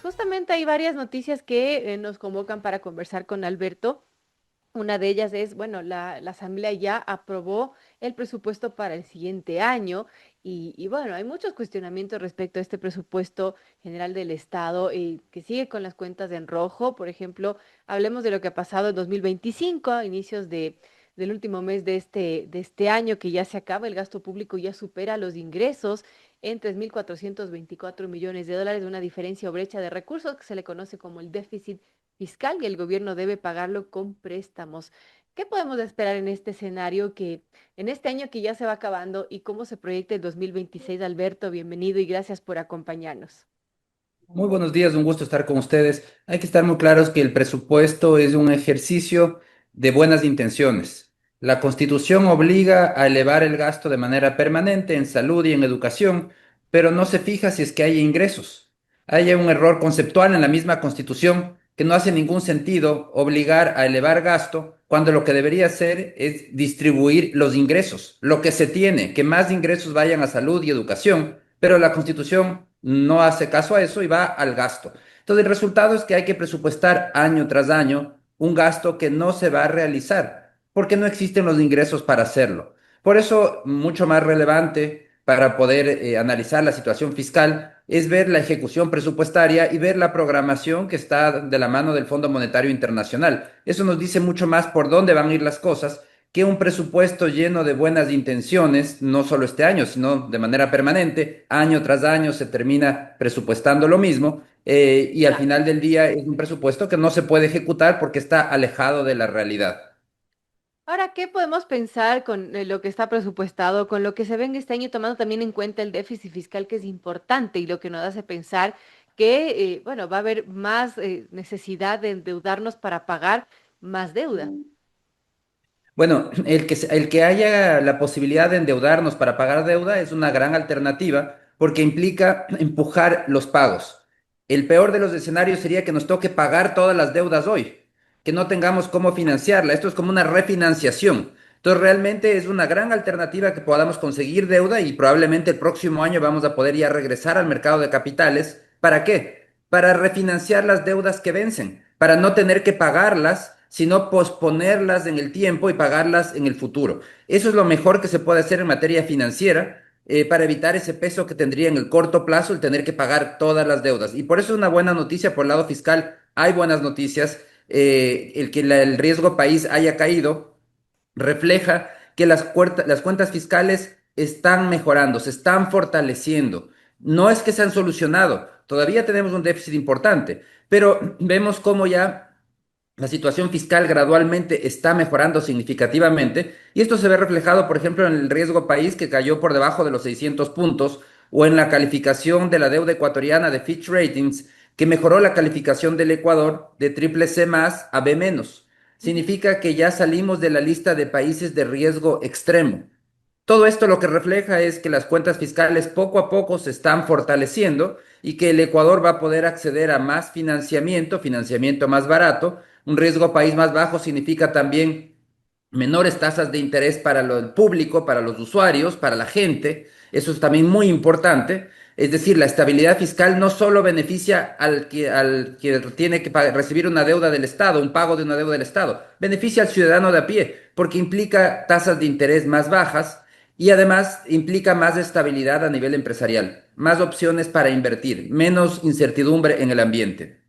justamente hay varias noticias que nos convocan para conversar con Alberto. Una de ellas es, bueno, la Asamblea ya aprobó el presupuesto para el siguiente año y bueno, hay muchos cuestionamientos respecto a este presupuesto general del Estado que sigue con las cuentas en rojo. Por ejemplo, hablemos de lo que ha pasado en 2025, a inicios del último mes de este año que ya se acaba, el gasto público ya supera los ingresos en 3.424 millones de dólares, una diferencia o brecha de recursos que se le conoce como el déficit fiscal y el gobierno debe pagarlo con préstamos. ¿Qué podemos esperar en este escenario en este año que ya se va acabando y cómo se proyecta el 2026? Alberto, bienvenido y gracias por acompañarnos. Muy buenos días, un gusto estar con ustedes. Hay que estar muy claros que el presupuesto es un ejercicio de buenas intenciones. La Constitución obliga a elevar el gasto de manera permanente en salud y en educación, pero no se fija si es que hay ingresos. Hay un error conceptual en la misma Constitución que no hace ningún sentido obligar a elevar gasto cuando lo que debería hacer es distribuir los ingresos, lo que se tiene, que más ingresos vayan a salud y educación, pero la Constitución no hace caso a eso y va al gasto. Entonces, el resultado es que hay que presupuestar año tras año un gasto que no se va a realizar porque no existen los ingresos para hacerlo. Por eso, mucho más relevante para poder analizar la situación fiscal es ver la ejecución presupuestaria y ver la programación que está de la mano del Fondo Monetario Internacional. Eso nos dice mucho más por dónde van a ir las cosas que un presupuesto lleno de buenas intenciones, no solo este año, sino de manera permanente, año tras año se termina presupuestando lo mismo, y al Claro. final del día es un presupuesto que no se puede ejecutar porque está alejado de la realidad. Ahora, ¿qué podemos pensar con lo que está presupuestado, con lo que se ve en este año, tomando también en cuenta el déficit fiscal que es importante y lo que nos hace pensar que, bueno, va a haber más necesidad de endeudarnos para pagar más deuda? Bueno, el que haya la posibilidad de endeudarnos para pagar deuda es una gran alternativa porque implica empujar los pagos. El peor de los escenarios sería que nos toque pagar todas las deudas hoy, que no tengamos cómo financiarla. Esto es como una refinanciación. Entonces, realmente es una gran alternativa que podamos conseguir deuda y probablemente el próximo año vamos a poder ya regresar al mercado de capitales. ¿Para qué? Para refinanciar las deudas que vencen, para no tener que pagarlas, sino posponerlas en el tiempo y pagarlas en el futuro. Eso es lo mejor que se puede hacer en materia financiera, para evitar ese peso que tendría en el corto plazo el tener que pagar todas las deudas. Y por eso es una buena noticia por el lado fiscal. Hay buenas noticias. El que el riesgo país haya caído refleja que las cuentas fiscales están mejorando, se están fortaleciendo. No es que se han solucionado, todavía tenemos un déficit importante, pero vemos cómo ya la situación fiscal gradualmente está mejorando significativamente y esto se ve reflejado, por ejemplo, en el riesgo país que cayó por debajo de los 600 puntos o en la calificación de la deuda ecuatoriana de Fitch Ratings que mejoró la calificación del Ecuador de triple C más a B menos. Significa que ya salimos de la lista de países de riesgo extremo. Todo esto lo que refleja es que las cuentas fiscales poco a poco se están fortaleciendo y que el Ecuador va a poder acceder a más financiamiento, financiamiento más barato. Un riesgo país más bajo significa también menores tasas de interés para el público, para los usuarios, para la gente. Eso es también muy importante. Es decir, la estabilidad fiscal no solo beneficia al que tiene que recibir una deuda del Estado, un pago de una deuda del Estado, beneficia al ciudadano de a pie, porque implica tasas de interés más bajas y además implica más estabilidad a nivel empresarial, más opciones para invertir, menos incertidumbre en el ambiente.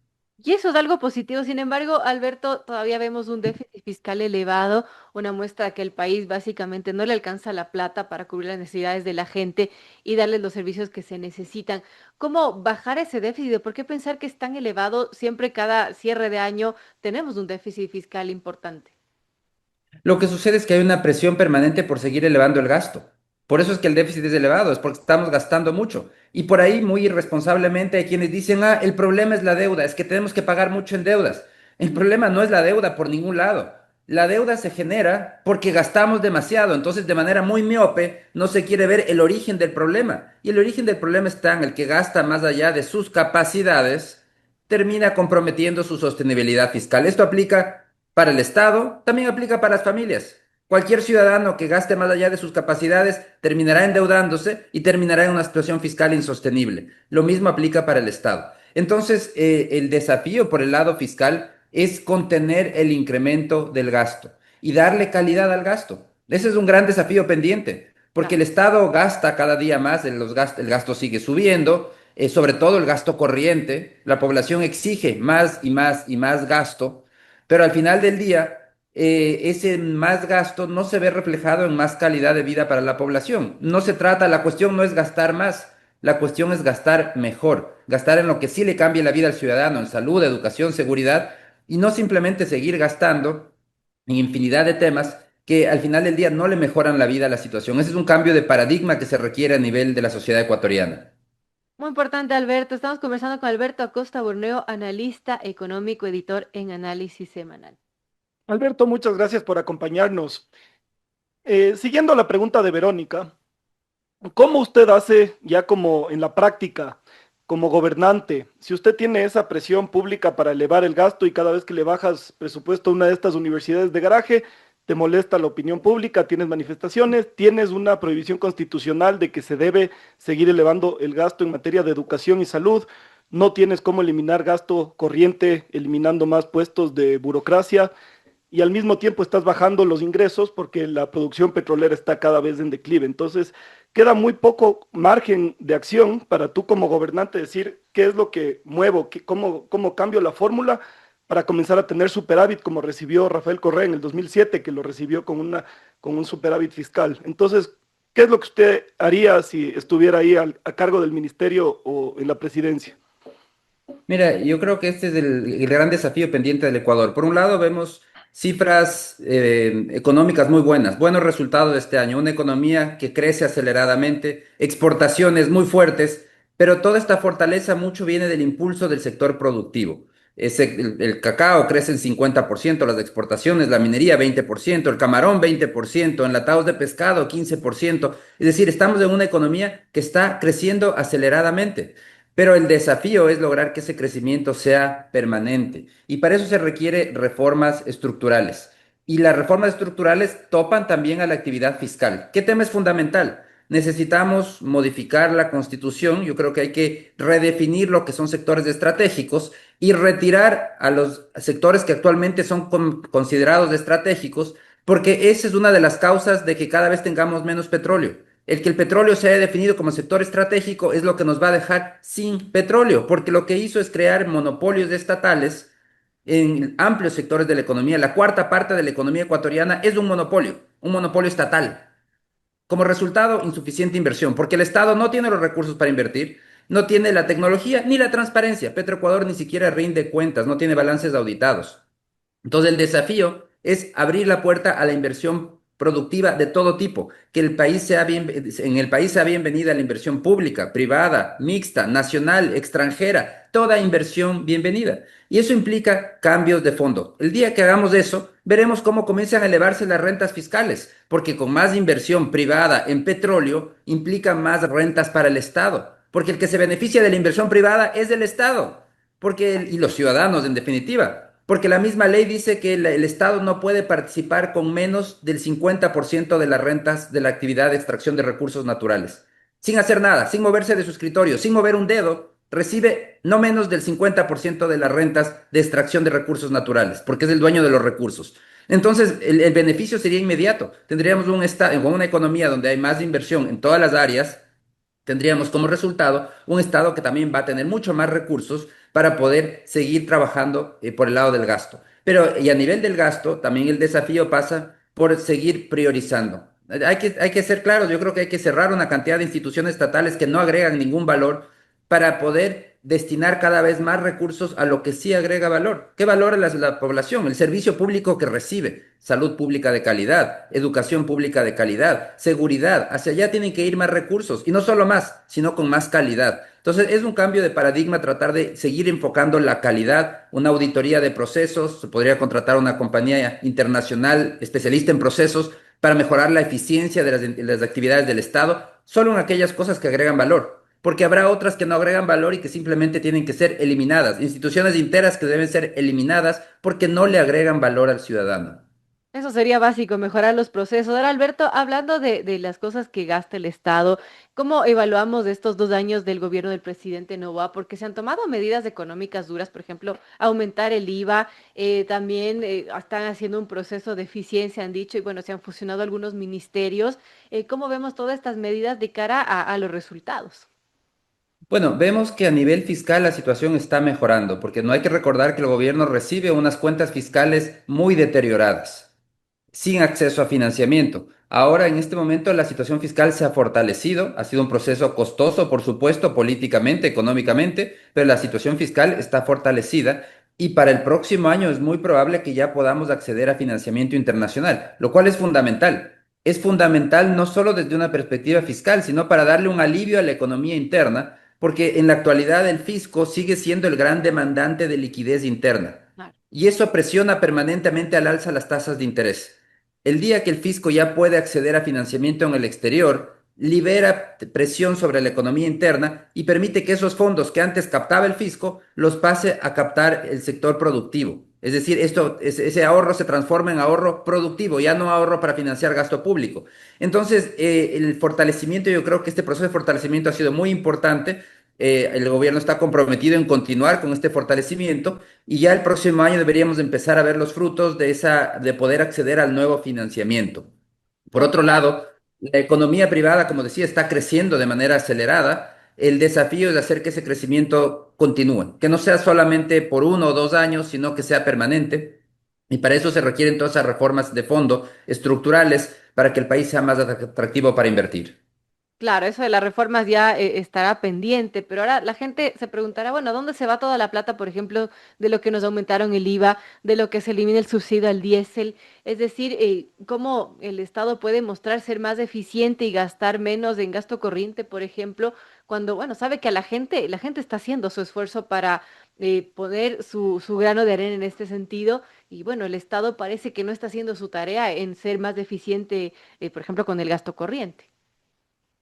Y eso es algo positivo. Sin embargo, Alberto, todavía vemos un déficit fiscal elevado, una muestra de que el país básicamente no le alcanza la plata para cubrir las necesidades de la gente y darles los servicios que se necesitan. ¿Cómo bajar ese déficit? ¿Por qué pensar que es tan elevado? Siempre cada cierre de año tenemos un déficit fiscal importante. Lo que sucede es que hay una presión permanente por seguir elevando el gasto. Por eso es que el déficit es elevado, es porque estamos gastando mucho. Y por ahí, muy irresponsablemente, hay quienes dicen, ah, el problema es la deuda, es que tenemos que pagar mucho en deudas. El problema no es la deuda por ningún lado. La deuda se genera porque gastamos demasiado, entonces de manera muy miope no se quiere ver el origen del problema. Y el origen del problema está en el que gasta más allá de sus capacidades, termina comprometiendo su sostenibilidad fiscal. Esto aplica para el Estado, también aplica para las familias. Cualquier ciudadano que gaste más allá de sus capacidades terminará endeudándose y terminará en una situación fiscal insostenible. Lo mismo aplica para el Estado. Entonces, el desafío por el lado fiscal es contener el incremento del gasto y darle calidad al gasto. Ese es un gran desafío pendiente, porque el Claro. Estado gasta cada día más, el gasto sigue subiendo, sobre todo el gasto corriente, la población exige más y más y más gasto, pero al final del día, ese más gasto no se ve reflejado en más calidad de vida para la población. No se trata, la cuestión no es gastar más, la cuestión es gastar mejor, gastar en lo que sí le cambie la vida al ciudadano, en salud, educación, seguridad, y no simplemente seguir gastando en infinidad de temas que al final del día no le mejoran la vida a la situación. Ese es un cambio de paradigma que se requiere a nivel de la sociedad ecuatoriana. Muy importante, Alberto. Estamos conversando con Alberto Acosta Borneo, analista económico, editor en Análisis Semanal. Alberto, muchas gracias por acompañarnos. Siguiendo la pregunta de Verónica, ¿cómo usted hace ya como en la práctica, como gobernante, si usted tiene esa presión pública para elevar el gasto y cada vez que le bajas presupuesto a una de estas universidades de garaje, te molesta la opinión pública, tienes manifestaciones, tienes una prohibición constitucional de que se debe seguir elevando el gasto en materia de educación y salud, no tienes cómo eliminar gasto corriente, eliminando más puestos de burocracia? Y al mismo tiempo estás bajando los ingresos porque la producción petrolera está cada vez en declive. Entonces, queda muy poco margen de acción para tú como gobernante decir qué es lo que muevo, cómo cambio la fórmula para comenzar a tener superávit como recibió Rafael Correa en el 2007, que lo recibió con un superávit fiscal. Entonces, ¿qué es lo que usted haría si estuviera ahí a cargo del ministerio o en la presidencia? Mira, yo creo que este es el gran desafío pendiente del Ecuador. Por un lado, vemos cifras económicas muy buenas, buenos resultados de este año, una economía que crece aceleradamente, exportaciones muy fuertes, pero toda esta fortaleza mucho viene del impulso del sector productivo. El cacao crece en 50%, las exportaciones, la minería 20%, el camarón 20%, enlatados de pescado 15%. Es decir, estamos en una economía que está creciendo aceleradamente. Pero el desafío es lograr que ese crecimiento sea permanente y para eso se requiere reformas estructurales. Y las reformas estructurales topan también a la actividad fiscal. ¿Qué tema es fundamental? Necesitamos modificar la constitución. Yo creo que hay que redefinir lo que son sectores estratégicos y retirar a los sectores que actualmente son considerados estratégicos, porque esa es una de las causas de que cada vez tengamos menos petróleo. El que el petróleo se haya definido como sector estratégico es lo que nos va a dejar sin petróleo, porque lo que hizo es crear monopolios estatales en amplios sectores de la economía. La cuarta parte de la economía ecuatoriana es un monopolio estatal. Como resultado, insuficiente inversión, porque el Estado no tiene los recursos para invertir, no tiene la tecnología ni la transparencia. Petroecuador ni siquiera rinde cuentas, no tiene balances auditados. Entonces el desafío es abrir la puerta a la inversión productiva de todo tipo, que en el país sea bienvenida la inversión pública, privada, mixta, nacional, extranjera, toda inversión bienvenida. Y eso implica cambios de fondo. El día que hagamos eso, veremos cómo comienzan a elevarse las rentas fiscales, porque con más inversión privada en petróleo implica más rentas para el Estado, porque el que se beneficia de la inversión privada es el Estado, y los ciudadanos en definitiva. Porque la misma ley dice que el Estado no puede participar con menos del 50% de las rentas de la actividad de extracción de recursos naturales. Sin hacer nada, sin moverse de su escritorio, sin mover un dedo, recibe no menos del 50% de las rentas de extracción de recursos naturales, porque es el dueño de los recursos. Entonces, el beneficio sería inmediato. Tendríamos una economía donde hay más inversión en todas las áreas, tendríamos como resultado un Estado que también va a tener mucho más recursos para poder seguir trabajando por el lado del gasto. Pero y a nivel del gasto, también el desafío pasa por seguir priorizando. Hay que ser claros, yo creo que hay que cerrar una cantidad de instituciones estatales que no agregan ningún valor para poder destinar cada vez más recursos a lo que sí agrega valor. ¿Qué valora la población? El servicio público que recibe, salud pública de calidad, educación pública de calidad, seguridad. Hacia allá tienen que ir más recursos y no solo más, sino con más calidad. Entonces es un cambio de paradigma tratar de seguir enfocando la calidad, una auditoría de procesos, se podría contratar una compañía internacional especialista en procesos para mejorar la eficiencia de las actividades del Estado, solo en aquellas cosas que agregan valor, porque habrá otras que no agregan valor y que simplemente tienen que ser eliminadas, instituciones enteras que deben ser eliminadas porque no le agregan valor al ciudadano. Eso sería básico, mejorar los procesos. Ahora, Alberto, hablando de las cosas que gasta el Estado, ¿cómo evaluamos estos 2 años del gobierno del presidente Novoa? Porque se han tomado medidas económicas duras, por ejemplo, aumentar el IVA, también están haciendo un proceso de eficiencia, han dicho, y bueno, se han fusionado algunos ministerios. ¿Cómo vemos todas estas medidas de cara a los resultados? Bueno, vemos que a nivel fiscal la situación está mejorando, porque no hay que recordar que el gobierno recibe unas cuentas fiscales muy deterioradas, sin acceso a financiamiento. Ahora, en este momento, la situación fiscal se ha fortalecido, ha sido un proceso costoso, por supuesto, políticamente, económicamente, pero la situación fiscal está fortalecida y para el próximo año es muy probable que ya podamos acceder a financiamiento internacional, lo cual es fundamental. Es fundamental no solo desde una perspectiva fiscal, sino para darle un alivio a la economía interna, porque en la actualidad el fisco sigue siendo el gran demandante de liquidez interna y eso presiona permanentemente al alza las tasas de interés. El día que el fisco ya puede acceder a financiamiento en el exterior, libera presión sobre la economía interna y permite que esos fondos que antes captaba el fisco los pase a captar el sector productivo. Es decir, ese ahorro se transforma en ahorro productivo, ya no ahorro para financiar gasto público. Entonces, el fortalecimiento, yo creo que este proceso de fortalecimiento ha sido muy importante. El gobierno está comprometido en continuar con este fortalecimiento y ya el próximo año deberíamos empezar a ver los frutos de poder acceder al nuevo financiamiento. Por Ok. otro lado, la economía privada, como decía, está creciendo de manera acelerada. El desafío es hacer que ese crecimiento continúe, que no sea solamente por 1 o 2 años, sino que sea permanente. Y para eso se requieren todas esas reformas de fondo estructurales para que el país sea más atractivo para invertir. Claro, eso de las reformas ya estará pendiente, pero ahora la gente se preguntará, bueno, ¿dónde se va toda la plata, por ejemplo, de lo que nos aumentaron el IVA, de lo que se elimina el subsidio al diésel? Es decir, ¿cómo el Estado puede mostrar ser más eficiente y gastar menos en gasto corriente, por ejemplo, cuando, bueno, sabe que a la gente está haciendo su esfuerzo para poner su grano de arena en este sentido, y bueno, el Estado parece que no está haciendo su tarea en ser más eficiente, por ejemplo, con el gasto corriente.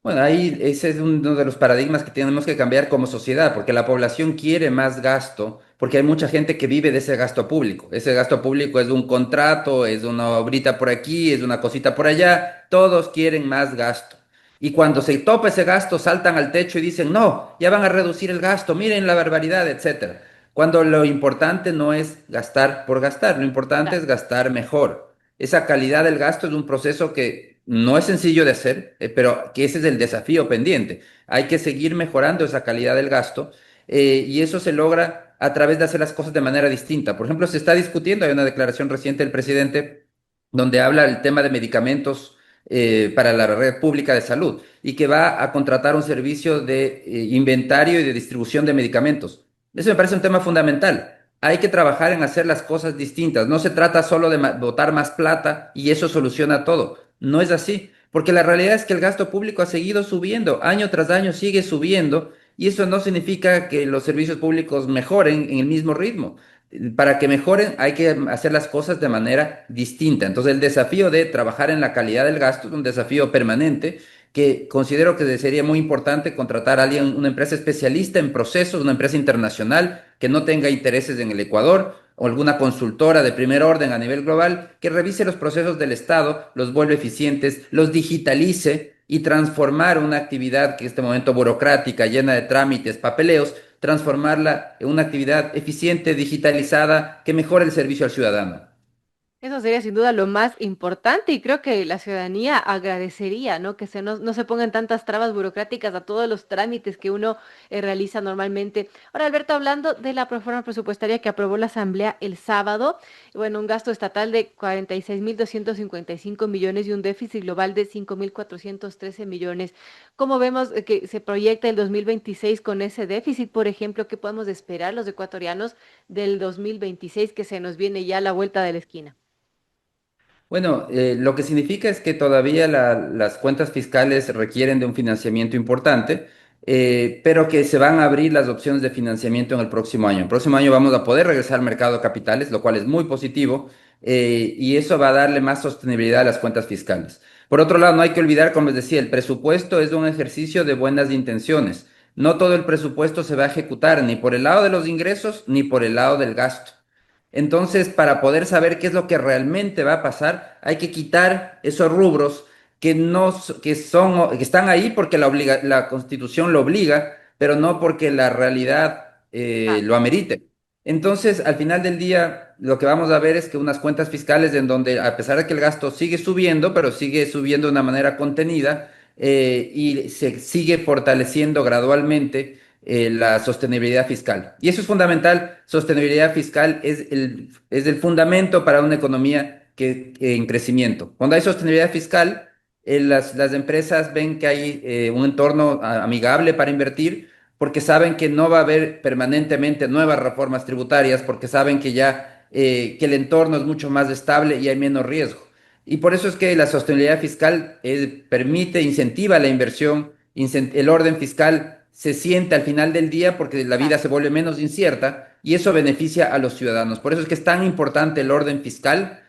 Bueno, ahí ese es uno de los paradigmas que tenemos que cambiar como sociedad, porque la población quiere más gasto, porque hay mucha gente que vive de ese gasto público. Ese gasto público es un contrato, es una obrita por aquí, es una cosita por allá, todos quieren más gasto. Y cuando se topa ese gasto, saltan al techo y dicen, no, ya van a reducir el gasto, miren la barbaridad, etcétera. Cuando lo importante no es gastar por gastar, lo importante es gastar mejor. Esa calidad del gasto es un proceso que no es sencillo de hacer, pero que ese es el desafío pendiente. Hay que seguir mejorando esa calidad del gasto y eso se logra a través de hacer las cosas de manera distinta. Por ejemplo, se está discutiendo, hay una declaración reciente del presidente donde habla del tema de medicamentos para la red pública de salud y que va a contratar un servicio de inventario y de distribución de medicamentos. Eso me parece un tema fundamental. Hay que trabajar en hacer las cosas distintas. No se trata solo de botar más plata y eso soluciona todo. No es así, porque la realidad es que el gasto público ha seguido subiendo, año tras año sigue subiendo y eso no significa que los servicios públicos mejoren en el mismo ritmo. Para que mejoren hay que hacer las cosas de manera distinta. Entonces el desafío de trabajar en la calidad del gasto es un desafío permanente que considero que sería muy importante contratar a alguien, una empresa especialista en procesos, una empresa internacional que no tenga intereses en el Ecuador o alguna consultora de primer orden a nivel global que revise los procesos del Estado, los vuelva eficientes, los digitalice y transformar una actividad que en este momento burocrática, llena de trámites, papeleos, transformarla en una actividad eficiente, digitalizada, que mejore el servicio al ciudadano. Eso sería sin duda lo más importante y creo que la ciudadanía agradecería, ¿no? Que no se pongan tantas trabas burocráticas a todos los trámites que uno realiza normalmente. Ahora, Alberto, hablando de la reforma presupuestaria que aprobó la Asamblea el sábado, bueno, un gasto estatal de 46.255 millones y un déficit global de 5.413 millones. ¿Cómo vemos que se proyecta el 2026 con ese déficit? Por ejemplo, ¿qué podemos esperar los ecuatorianos del 2026 que se nos viene ya a la vuelta de la esquina? Bueno, lo que significa es que todavía las cuentas fiscales requieren de un financiamiento importante, pero que se van a abrir las opciones de financiamiento en el próximo año. El próximo año vamos a poder regresar al mercado de capitales, lo cual es muy positivo, y eso va a darle más sostenibilidad a las cuentas fiscales. Por otro lado, no hay que olvidar, como les decía, el presupuesto es un ejercicio de buenas intenciones. No todo el presupuesto se va a ejecutar ni por el lado de los ingresos ni por el lado del gasto. Entonces, para poder saber qué es lo que realmente va a pasar, hay que quitar esos rubros que no, que están ahí porque la Constitución lo obliga, pero no porque la realidad Ah, lo amerite. Entonces, al final del día, lo que vamos a ver es que unas cuentas fiscales en donde, a pesar de que el gasto sigue subiendo, pero sigue subiendo de una manera contenida, y se sigue fortaleciendo gradualmente la sostenibilidad fiscal. Y eso es fundamental. Sostenibilidad fiscal es el fundamento para una economía en crecimiento. Cuando hay sostenibilidad fiscal, las empresas ven que hay un entorno amigable para invertir, porque saben que no va a haber permanentemente nuevas reformas tributarias, porque saben que ya que el entorno es mucho más estable y hay menos riesgo. Y por eso es que la sostenibilidad fiscal permite, incentiva la inversión, el orden fiscal se siente al final del día porque la vida claro. se vuelve menos incierta y eso beneficia a los ciudadanos. Por eso es que es tan importante el orden fiscal,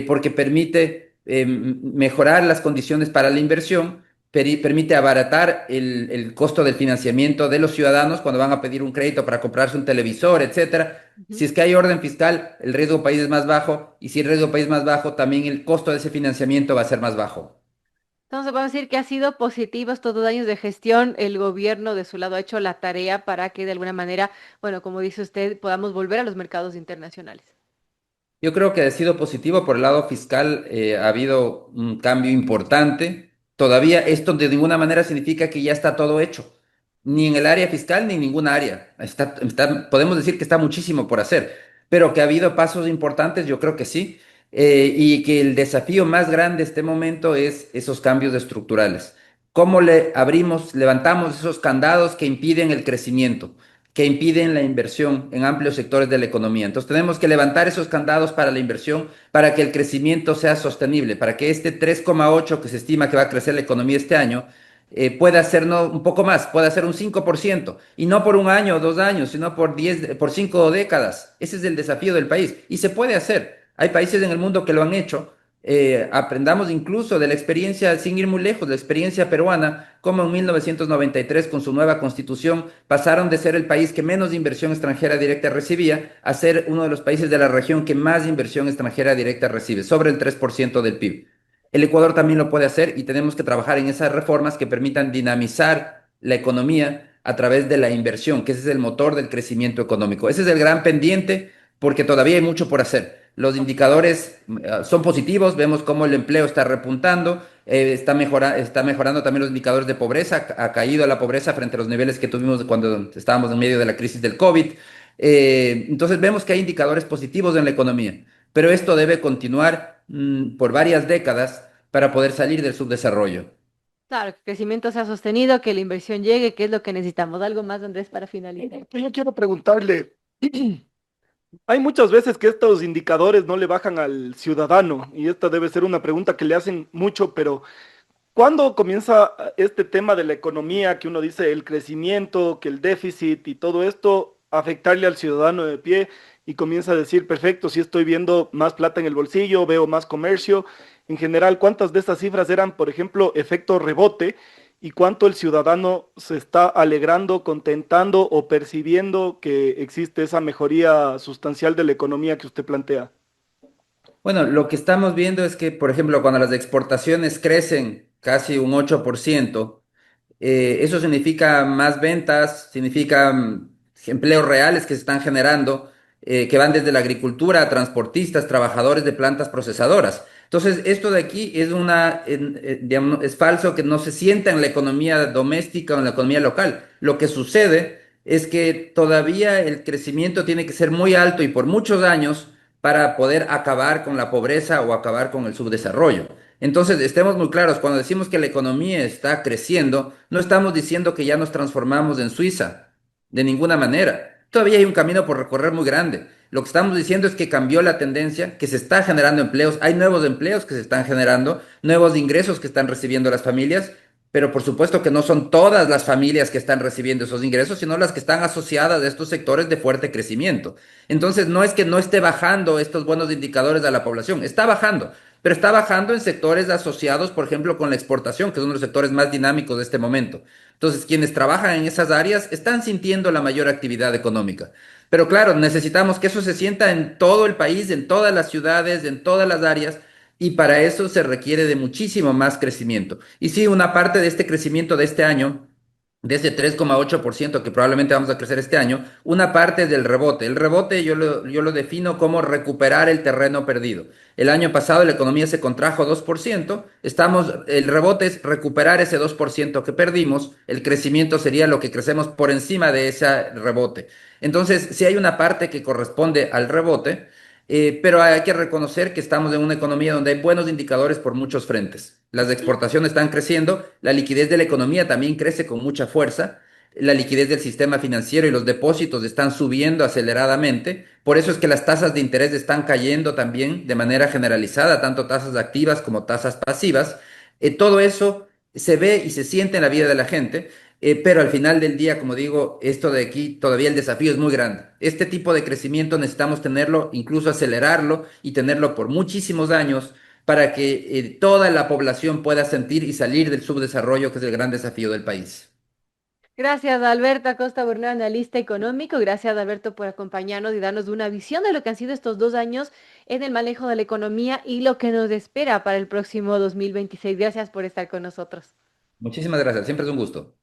porque permite mejorar las condiciones para la inversión, permite abaratar el costo del financiamiento de los ciudadanos cuando van a pedir un crédito para comprarse un televisor, etcétera. Si Ujú. es que hay orden fiscal, el riesgo país es más bajo, y si el riesgo país es más bajo, también el costo de ese financiamiento va a ser más bajo. Entonces, vamos a decir que ha sido positivo estos 2 años de gestión. El gobierno de su lado ha hecho la tarea para que de alguna manera, bueno, como dice usted, podamos volver a los mercados internacionales. Yo creo que ha sido positivo por el lado fiscal, ha habido un cambio importante. Todavía esto de ninguna manera significa que ya está todo hecho, ni en el área fiscal ni en ninguna área. Podemos decir que está muchísimo por hacer, pero que ha habido pasos importantes, yo creo que sí. Y que el desafío más grande de este momento es esos cambios estructurales. ¿Cómo levantamos esos candados que impiden el crecimiento, que impiden la inversión en amplios sectores de la economía? Entonces tenemos que levantar esos candados para la inversión, para que el crecimiento sea sostenible, para que este 3,8 que se estima que va a crecer la economía este año, pueda ser no, un poco más, pueda ser un 5%, y no por un año o 2 años, sino por 10, por 5 décadas. Ese es el desafío del país y se puede hacer. Hay países en el mundo que lo han hecho. Aprendamos incluso de la experiencia, sin ir muy lejos, la experiencia peruana, como en 1993 con su nueva constitución pasaron de ser el país que menos inversión extranjera directa recibía a ser uno de los países de la región que más inversión extranjera directa recibe, sobre el 3% del PIB. El Ecuador también lo puede hacer y tenemos que trabajar en esas reformas que permitan dinamizar la economía a través de la inversión, que ese es el motor del crecimiento económico. Ese es el gran pendiente porque todavía hay mucho por hacer. Los indicadores son positivos, vemos cómo el empleo está repuntando, está mejorando también los indicadores de pobreza, ha caído la pobreza frente a los niveles que tuvimos cuando estábamos en medio de la crisis del COVID. Entonces vemos que hay indicadores positivos en la economía, pero esto debe continuar por varias décadas para poder salir del subdesarrollo. Claro, que el crecimiento sea sostenido, que la inversión llegue, que es lo que necesitamos. Algo más, Andrés, para finalizar. Yo quiero preguntarle, hay muchas veces que estos indicadores no le bajan al ciudadano y esta debe ser una pregunta que le hacen mucho, pero ¿cuándo comienza este tema de la economía que uno dice el crecimiento, que el déficit y todo esto afectarle al ciudadano de pie y comienza a decir, perfecto, si estoy viendo más plata en el bolsillo, veo más comercio? En general, ¿cuántas de estas cifras eran, por ejemplo, efecto rebote y cuánto el ciudadano se está alegrando, contentando o percibiendo que existe esa mejoría sustancial de la economía que usted plantea? Bueno, lo que estamos viendo es que, por ejemplo, cuando las exportaciones crecen casi un 8%, eso significa más ventas, significa empleos reales que se están generando, que van desde la agricultura a transportistas, trabajadores de plantas procesadoras. Entonces, esto de aquí digamos, es falso que no se sienta en la economía doméstica o en la economía local. Lo que sucede es que todavía el crecimiento tiene que ser muy alto y por muchos años para poder acabar con la pobreza o acabar con el subdesarrollo. Entonces, estemos muy claros, cuando decimos que la economía está creciendo, no estamos diciendo que ya nos transformamos en Suiza, de ninguna manera. Todavía hay un camino por recorrer muy grande. Lo que estamos diciendo es que cambió la tendencia, que se está generando empleos, hay nuevos empleos que se están generando, nuevos ingresos que están recibiendo las familias, pero por supuesto que no son todas las familias que están recibiendo esos ingresos, sino las que están asociadas a estos sectores de fuerte crecimiento. Entonces, no es que no esté bajando estos buenos indicadores de la población, está bajando, pero está bajando en sectores asociados, por ejemplo, con la exportación, que es uno de los sectores más dinámicos de este momento. Entonces, quienes trabajan en esas áreas están sintiendo la mayor actividad económica. Pero claro, necesitamos que eso se sienta en todo el país, en todas las ciudades, en todas las áreas, y para eso se requiere de muchísimo más crecimiento. Y sí, una parte de este crecimiento de este año, de ese 3,8% que probablemente vamos a crecer este año, una parte es del rebote. El rebote yo lo defino como recuperar el terreno perdido. El año pasado la economía se contrajo 2%, el rebote es recuperar ese 2% que perdimos, el crecimiento sería lo que crecemos por encima de ese rebote. Entonces, si hay una parte que corresponde al rebote, pero hay que reconocer que estamos en una economía donde hay buenos indicadores por muchos frentes. Las exportaciones están creciendo, la liquidez de la economía también crece con mucha fuerza, la liquidez del sistema financiero y los depósitos están subiendo aceleradamente. Por eso es que las tasas de interés están cayendo también de manera generalizada, tanto tasas activas como tasas pasivas. Todo eso se ve y se siente en la vida de la gente. Pero al final del día, como digo, esto de aquí todavía el desafío es muy grande. Este tipo de crecimiento necesitamos tenerlo, incluso acelerarlo y tenerlo por muchísimos años para que toda la población pueda sentir y salir del subdesarrollo, que es el gran desafío del país. Gracias, Alberto Acosta Bernal, analista económico. Gracias, Alberto, por acompañarnos y darnos una visión de lo que han sido estos 2 años en el manejo de la economía y lo que nos espera para el próximo 2026. Gracias por estar con nosotros. Muchísimas gracias, siempre es un gusto.